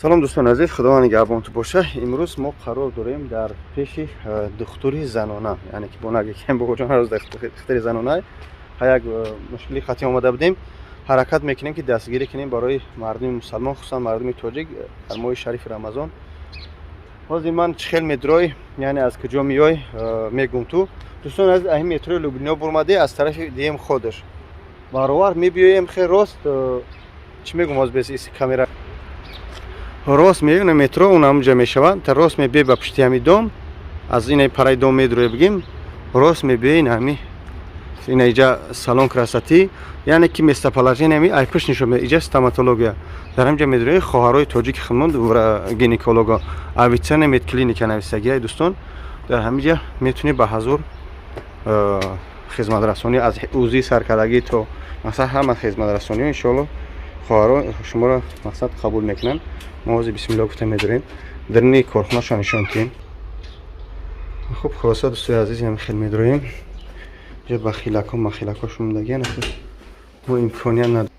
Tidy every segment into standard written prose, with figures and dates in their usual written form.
салом дӯстон азиз, худованд нигаҳбонтон боша. Имрӯз мо қарор дорем дар пеши духтури занона, яъне ки бо нагикем бобоҷон ҳаррӯз духтури занона як мушкили хати омада будем. Ҳаракат мекунем ки дастгирӣ кунем барои мардуми мусалмон, хусусан мардуми тоҷик дар моҳи шарифи рамазон. ҳозир ман чӣ хел метрои, яъне аз куҷо меой мегум ту. дӯстон азиз, аҳин метрои Лубнино бурмаде аз тарафи дием ходаш баровар мебиёем. хе рост чӣ мегум ҳозир без камера рост меёна метро унамуҷа мешавад. та рост мебиёй ба пушти ҳами дом, аз ина параи дом медурӯе бигим рост мебиёй ҳами ина иҷа салон красоти, яъне ки место положениями ай пушт нишон иҷа стоматология. дар ҳамҷа медурӯи хоҳарои тоҷики худмон гинеколога авицена медклиника нависагия. дӯстон дар ҳамиҷа метунӣ ба ҳазур хизматрасонӣ аз ӯзии саркардагӣ то масалан ҳама хизматрасониҳо иншоалло хоҳаро шуморо мақсад қабул мекунанд. мо ҳозир бисмиллоҳ гуфта медурем дарни корхонаашон нишон диҳем. хуб хулоса дӯстои азиз, ҳам хел медурем ҷа ба махилакошон мудагиян мо имконият надорем.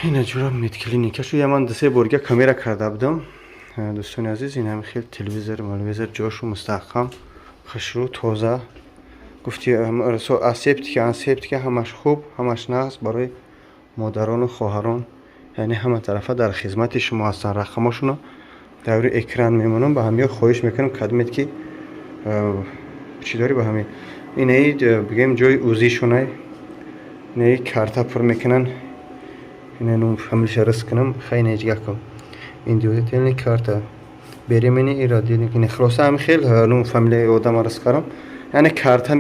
ина ҷура медклиникашу я ман се борга камера карда будам. дӯстони азиз, ин ҳами хел телевизор ҷошу мустаҳкам хушрӯ тоза гуфти асептика ҳамаш хуб, ҳамаш нағз барои модарону хоҳарон, яъне ҳама тарафа дар хизмати шумо ҳастанд. рақамошуно даври экран мемонам. ба ҳамиҳо хоҳиш мекунам кадмед ки чӣ дори ба ҳами инаи бигем ҷои ӯзишонай инаи карта пур мекунан. ина ну ҳамиша рис кунам хайна ҳеҷгакам индивидуални карта беремени ирадини хулоса ҳами хел ну фамилияи одама рис карам, яъне карта